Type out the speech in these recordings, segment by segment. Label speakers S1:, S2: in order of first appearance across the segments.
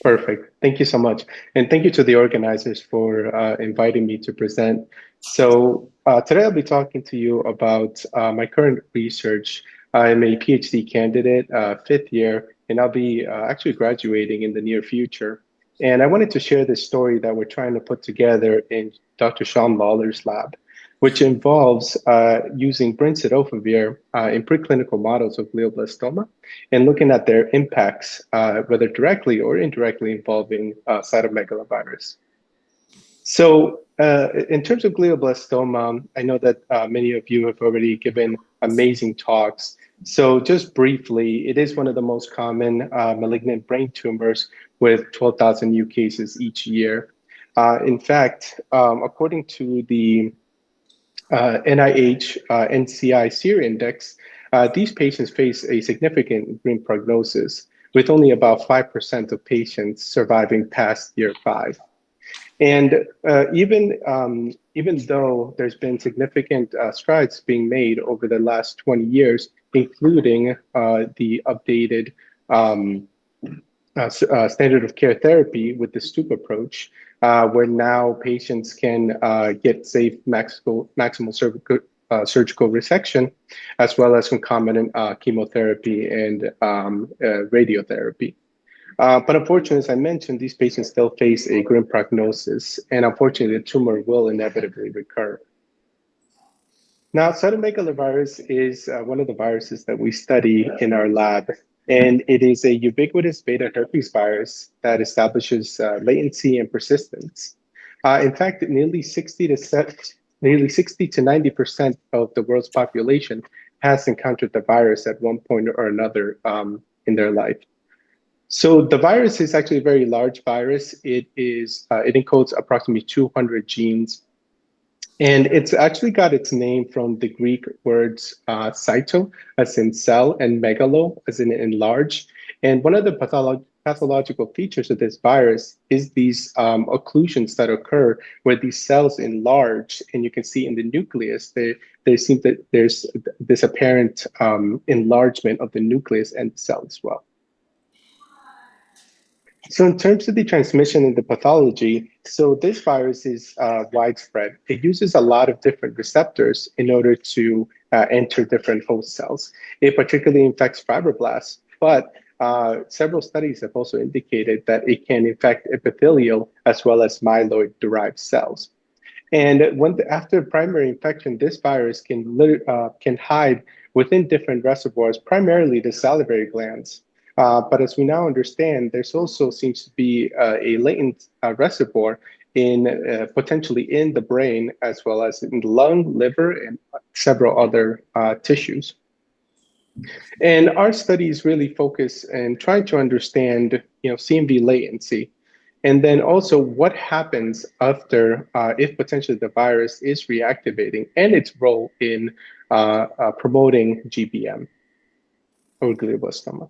S1: Perfect. Thank you so much. And thank you to the organizers for inviting me to present. So today I'll be talking to you about my current research. I'm a PhD candidate, fifth year, and I'll be actually graduating in the near future. And I wanted to share this story that we're trying to put together in Dr. Sean Lawler's lab, which involves using Brincidofovir in preclinical models of glioblastoma and looking at their impacts, whether directly or indirectly involving cytomegalovirus. So, in terms of glioblastoma, I know that many of you have already given amazing talks. So, just briefly, it is one of the most common malignant brain tumors with 12,000 new cases each year. In fact, according to the NIH NCI SEER index, these patients face a significant grim prognosis, with only about 5% of patients surviving past year 5. And even though there's been significant strides being made over the last 20 years, including the updated standard of care therapy with the STOOP approach, where now patients can get safe maximal surgical resection, as well as concomitant chemotherapy and radiotherapy. But unfortunately, as I mentioned, these patients still face a grim prognosis, and unfortunately, the tumor will inevitably recur. Now, cytomegalovirus is one of the viruses that we study in our lab, and it is a ubiquitous beta herpes virus that establishes latency and persistence. In fact, nearly 60 to 90% of the world's population has encountered the virus at one point or another in their life. So the virus is actually a very large virus. It encodes approximately 200 genes, and it's actually got its name from the Greek words cyto, as in cell, and megalo, as in enlarge. And one of the pathological features of this virus is these occlusions that occur where these cells enlarge, and you can see in the nucleus, they seem that there's this apparent enlargement of the nucleus and the cell as well. So in terms of the transmission and the pathology, so this virus is widespread. It uses a lot of different receptors in order to enter different host cells. It particularly infects fibroblasts, but several studies have also indicated that it can infect epithelial as well as myeloid-derived cells. And after primary infection, this virus can hide within different reservoirs, primarily the salivary glands. But as we now understand, there's also seems to be a latent reservoir potentially in the brain, as well as in the lung, liver, and several other tissues. And our studies really focus in trying to understand, CMV latency, and then also what happens after if potentially the virus is reactivating and its role in promoting GBM or glioblastoma.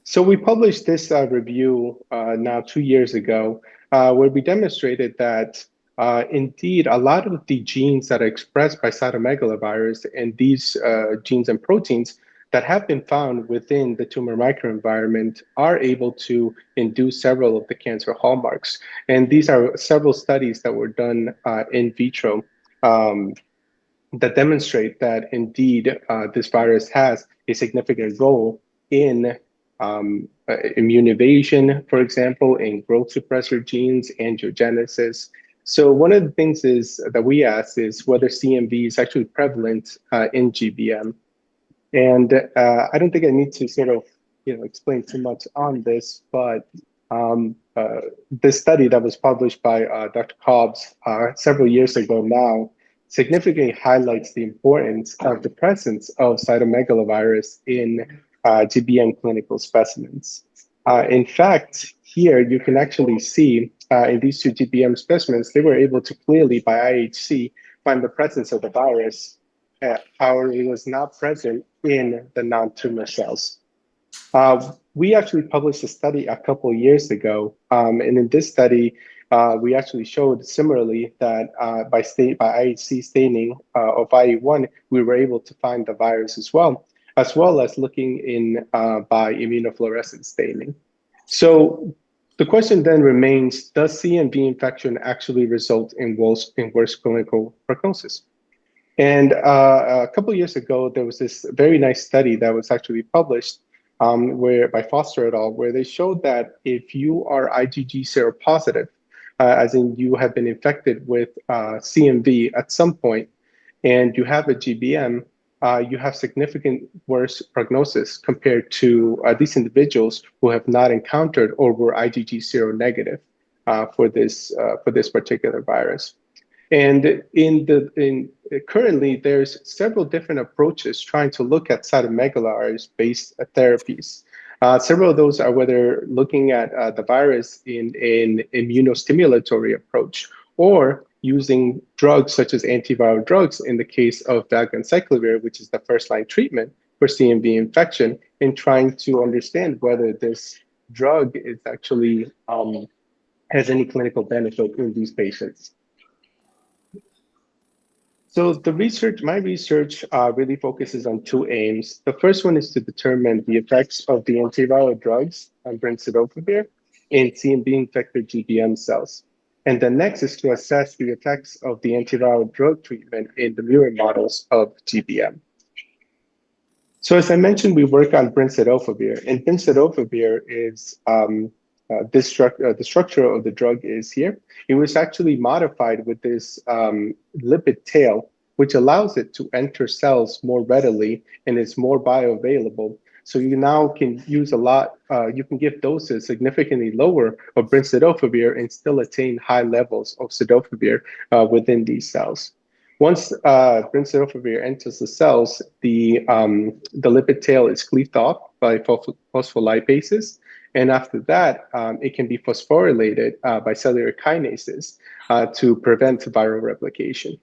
S1: So we published this review now 2 years ago, where we demonstrated that indeed a lot of the genes that are expressed by cytomegalovirus and these genes and proteins that have been found within the tumor microenvironment are able to induce several of the cancer hallmarks. And these are several studies that were done in vitro that demonstrate that indeed this virus has a significant role in immune evasion, for example, in growth suppressor genes, angiogenesis. So one of the things that we asked is whether CMV is actually prevalent in GBM. And I don't think I need to sort of explain too much on this, but this study that was published by Dr. Cobbs several years ago now significantly highlights the importance of the presence of cytomegalovirus in GBM clinical specimens. In fact, here you can actually see in these two GBM specimens, they were able to clearly, by IHC, find the presence of the virus. However, it was not present in the non-tumor cells. We actually published a study a couple of years ago, and in this study, we actually showed similarly that by IHC staining of IE1, we were able to find the virus as well. as well as looking in by immunofluorescence staining. So the question then remains, does CMV infection actually result in worse clinical prognosis? And a couple of years ago, there was this very nice study that was actually published where by Foster et al., where they showed that if you are IgG seropositive, as in you have been infected with CMV at some point, and you have a GBM, you have significant worse prognosis compared to these individuals who have not encountered or were IgG seronegative for this particular virus. And currently, there's several different approaches trying to look at cytomegalovirus-based therapies. Several of those are whether looking at the virus in an immunostimulatory approach or using drugs such as antiviral drugs in the case of valganciclovir, which is the first-line treatment for CMV infection, and trying to understand whether this drug is actually has any clinical benefit in these patients. So my research really focuses on two aims. The first one is to determine the effects of the antiviral drugs on Brincidofovir in CMV-infected GBM cells. And the next is to assess the effects of the antiviral drug treatment in the mirror models of GBM. So as I mentioned, we work on Brincidofovir, and Brincidofovir is the structure of the drug is here. It was actually modified with this lipid tail, which allows it to enter cells more readily and is more bioavailable. So you now can use you can give doses significantly lower of Brincidofovir and still attain high levels of cidofovir within these cells. Once Brincidofovir enters the cells, the lipid tail is cleaved off by phospholipases. And after that, it can be phosphorylated by cellular kinases to prevent viral replication.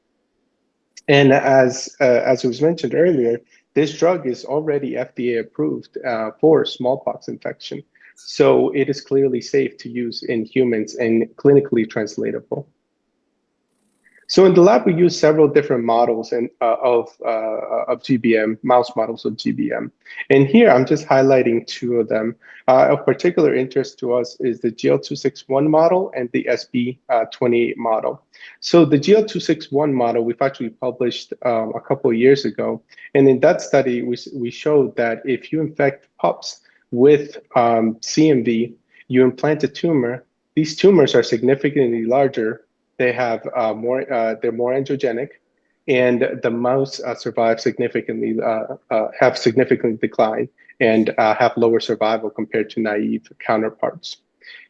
S1: And as was mentioned earlier, this drug is already FDA approved for smallpox infection. So it is clearly safe to use in humans and clinically translatable. So in the lab, we use several different models of GBM, mouse models of GBM. And here, I'm just highlighting two of them. Of particular interest to us is the GL261 model and the SB28 model. So the GL261 model, we've actually published a couple of years ago. And in that study, we showed that if you infect pups with CMV, you implant a tumor, these tumors are significantly larger. They have they're more angiogenic, and the mouse survive significantly, have significantly declined, and have lower survival compared to naive counterparts.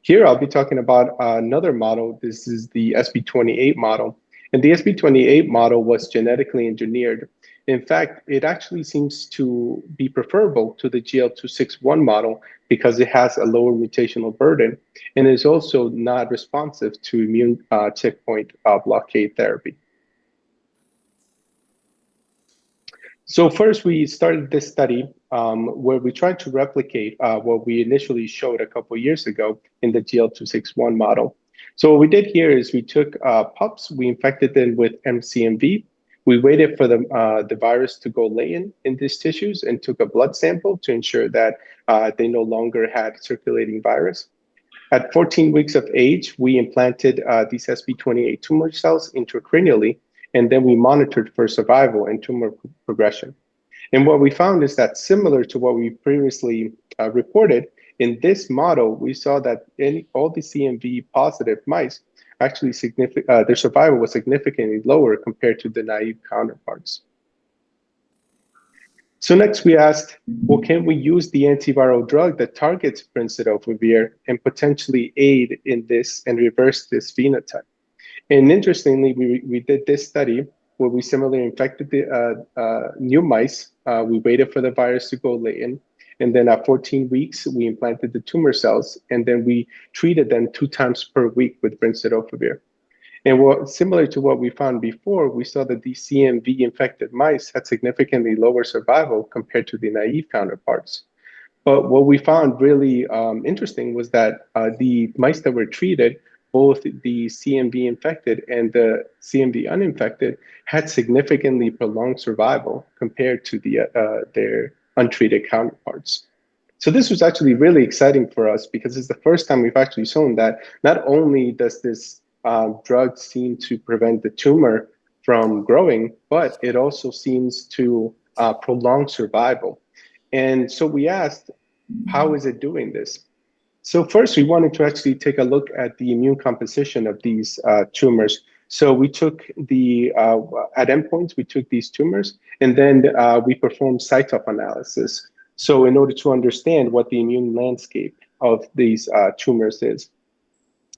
S1: Here, I'll be talking about another model. This is the SB28 model, and the SB28 model was genetically engineered. In fact, it actually seems to be preferable to the GL261 model because it has a lower mutational burden and is also not responsive to immune checkpoint blockade therapy. So first, we started this study where we tried to replicate what we initially showed a couple of years ago in the GL261 model. So what we did here is we took pups, we infected them with MCMV. We waited for the virus to go latent in these tissues and took a blood sample to ensure that they no longer had circulating virus. At 14 weeks of age, we implanted these SB28 tumor cells intracranially, and then we monitored for survival and tumor progression. And what we found is that similar to what we previously reported, in this model, we saw that all the CMV positive mice actually their survival was significantly lower compared to the naive counterparts. So next we asked, well, can we use the antiviral drug that targets Brincidofovir and potentially aid in this and reverse this phenotype? And interestingly, we did this study where we similarly infected the new mice. We waited for the virus to go latent. And then at 14 weeks, we implanted the tumor cells, and then we treated them 2 times per week with Brincidofovir. And similar to what we found before, we saw that these CMV-infected mice had significantly lower survival compared to the naive counterparts. But what we found really interesting was that the mice that were treated, both the CMV-infected and the CMV-uninfected, had significantly prolonged survival compared to their untreated counterparts. So this was actually really exciting for us because it's the first time we've actually shown that not only does this drug seem to prevent the tumor from growing, but it also seems to prolong survival. And so we asked, how is it doing this? So first, we wanted to actually take a look at the immune composition of these tumors. So we took at endpoints, we took these tumors, and then we performed CyTOF analysis. So in order to understand what the immune landscape of these tumors is.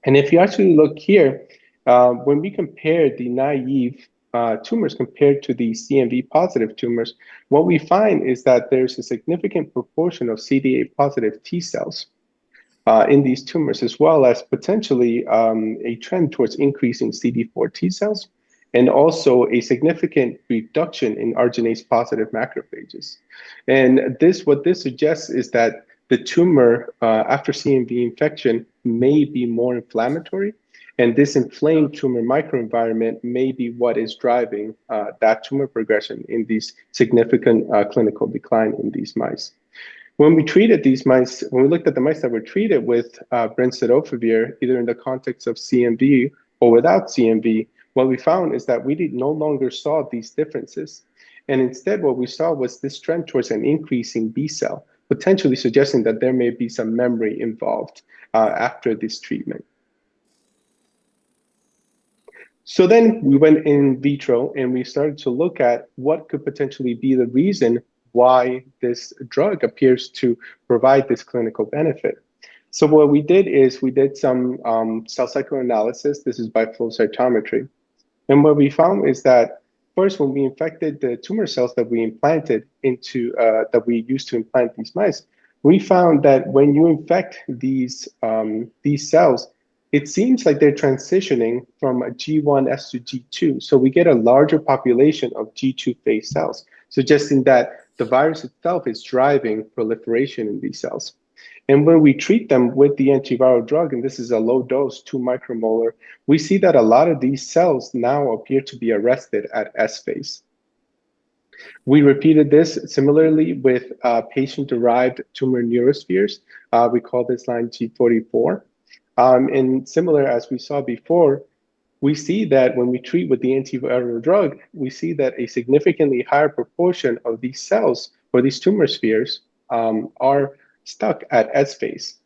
S1: And if you actually look here, when we compare the naive tumors compared to the CMV positive tumors, what we find is that there's a significant proportion of CD8 positive T cells in these tumors, as well as potentially a trend towards increasing CD4 T cells, and also a significant reduction in arginase positive macrophages. And what this suggests is that the tumor after CMV infection may be more inflammatory, and this inflamed tumor microenvironment may be what is driving that tumor progression in these significant clinical decline in these mice. When we treated these mice, when we looked at the mice that were treated with Brincidofovir, either in the context of CMV or without CMV, what we found is that we no longer saw these differences. And instead, what we saw was this trend towards an increasing B cell, potentially suggesting that there may be some memory involved after this treatment. So then we went in vitro and we started to look at what could potentially be the reason why this drug appears to provide this clinical benefit. So what we did is we did some cell cycle analysis. This is by flow cytometry. And what we found is that first, when we infected the tumor cells that we implanted that we used to implant these mice, we found that when you infect these cells, it seems like they're transitioning from a G1S to G2. So we get a larger population of G2 phase cells, suggesting that the virus itself is driving proliferation in these cells. And when we treat them with the antiviral drug, and this is a low dose, 2 micromolar, we see that a lot of these cells now appear to be arrested at S phase. We repeated this similarly with patient-derived tumor neurospheres. We call this line G44. And similar as we saw before, we see that when we treat with the antiviral drug, we see that a significantly higher proportion of these cells or these tumor spheres are stuck at S phase.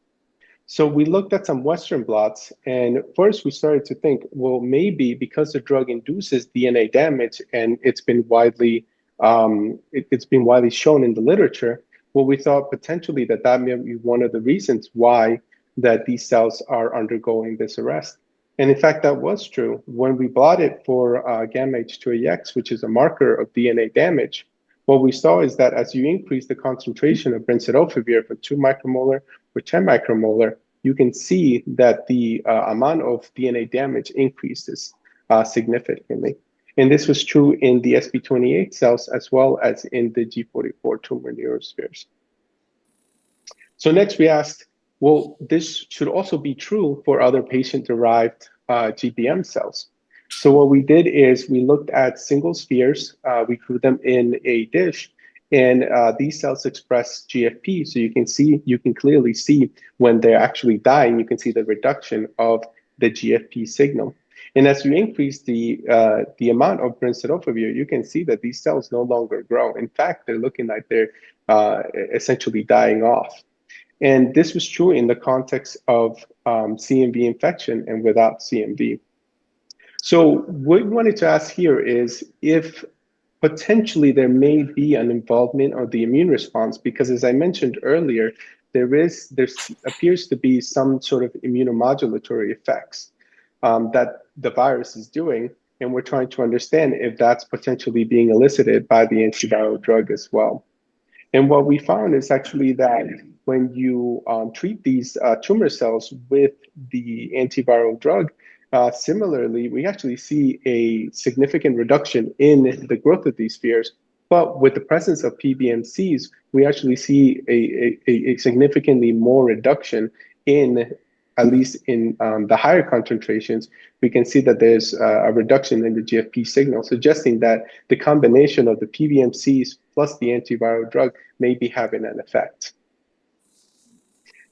S1: So we looked at some Western blots, and first we started to think, well, maybe because the drug induces DNA damage, and it's been widely shown in the literature, well, we thought potentially that may be one of the reasons why that these cells are undergoing this arrest. And in fact, that was true. When we plotted for gamma H2AX, which is a marker of DNA damage, what we saw is that as you increase the concentration of Brincidofovir from 2 micromolar or 10 micromolar, you can see that the amount of DNA damage increases significantly. And this was true in the SP28 cells as well as in the G44 tumor neurospheres. So next we asked, well, this should also be true for other patient-derived GBM cells. So what we did is we looked at single spheres, we grew them in a dish, and these cells express GFP. So you can clearly see when they're actually dying, you can see the reduction of the GFP signal. And as you increase the amount of Brincidofovir, you can see that these cells no longer grow. In fact, they're looking like they're essentially dying off. And this was true in the context of CMV infection and without CMV. So what we wanted to ask here is if potentially there may be an involvement of the immune response, because as I mentioned earlier, there appears to be some sort of immunomodulatory effects that the virus is doing, and we're trying to understand if that's potentially being elicited by the antiviral drug as well. And what we found is actually that when you treat these tumor cells with the antiviral drug, similarly, we actually see a significant reduction in the growth of these spheres. But with the presence of PBMCs, we actually see a significantly more reduction in at least in the higher concentrations, we can see that there's a reduction in the GFP signal, suggesting that the combination of the PBMCs plus the antiviral drug may be having an effect.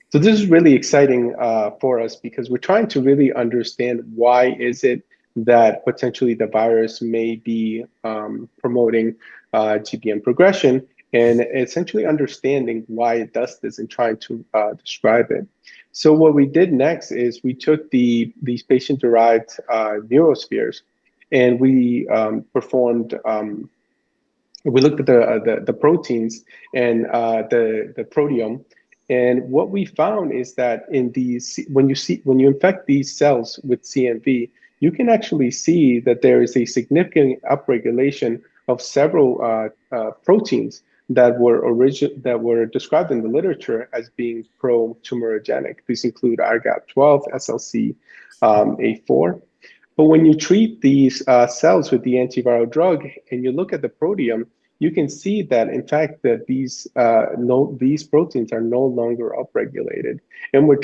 S1: So this is really exciting for us because we're trying to really understand why is it that potentially the virus may be promoting GBM progression, and essentially understanding why it does this and trying to describe it. So what we did next is we took these patient-derived neurospheres, and we performed we looked at the proteins and the proteome, and what we found is that in these, when you infect these cells with CMV, you can actually see that there is a significant upregulation of several proteins that were described in the literature as being pro-tumorigenic. These include IRGAP12, SLC A4. But when you treat these cells with the antiviral drug and you look at the proteome, you can see that, in fact, that these proteins are no longer upregulated. And we're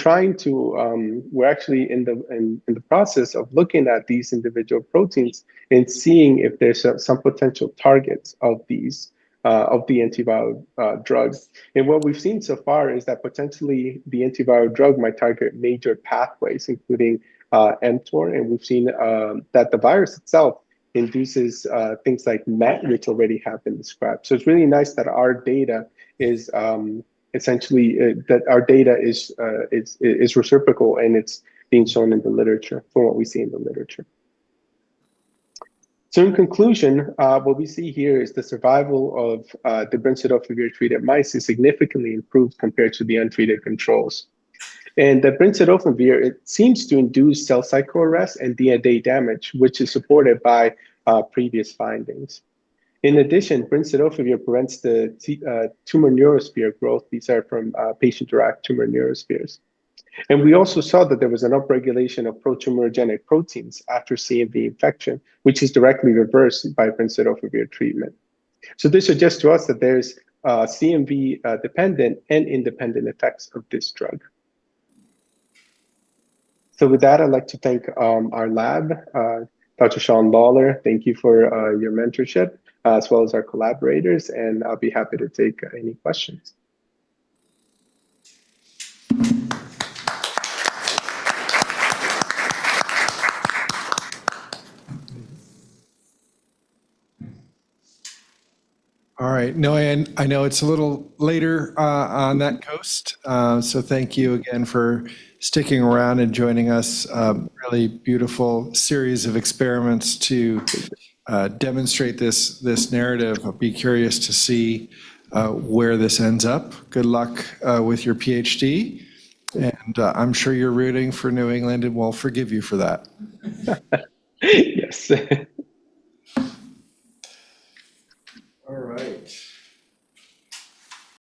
S1: actually in the process of looking at these individual proteins and seeing if there's some potential targets of these of the antiviral drugs. And what we've seen so far is that potentially the antiviral drug might target major pathways, including mTOR, and we've seen that the virus itself induces things like MET, which already have been described. So it's really nice that our data is essentially is reciprocal, and it's being shown in the literature from what we see in the literature. So in conclusion, what we see here is the survival of the Brincidofovir treated mice is significantly improved compared to the untreated controls. And the Brincidofovir, it seems to induce cell cycle arrest and DNA damage, which is supported by previous findings. In addition, Brincidofovir prevents the tumor neurosphere growth. These are from patient-derived tumor neurospheres. And we also saw that there was an upregulation of pro-tumorigenic proteins after CMV infection, which is directly reversed by Brincidofovir treatment. So this suggests to us that there's CMV dependent and independent effects of this drug. So with that, I'd like to thank our lab, Dr. Sean Lawler. Thank you for your mentorship, as well as our collaborators, and I'll be happy to take any questions.
S2: All right. No, I know it's a little later on that coast, so thank you again for sticking around and joining us. Really beautiful series of experiments to demonstrate this narrative. I'll be curious to see where this ends up. Good luck with your PhD, and I'm sure you're rooting for New England, and we'll forgive you for that.
S1: Yes.
S2: All right.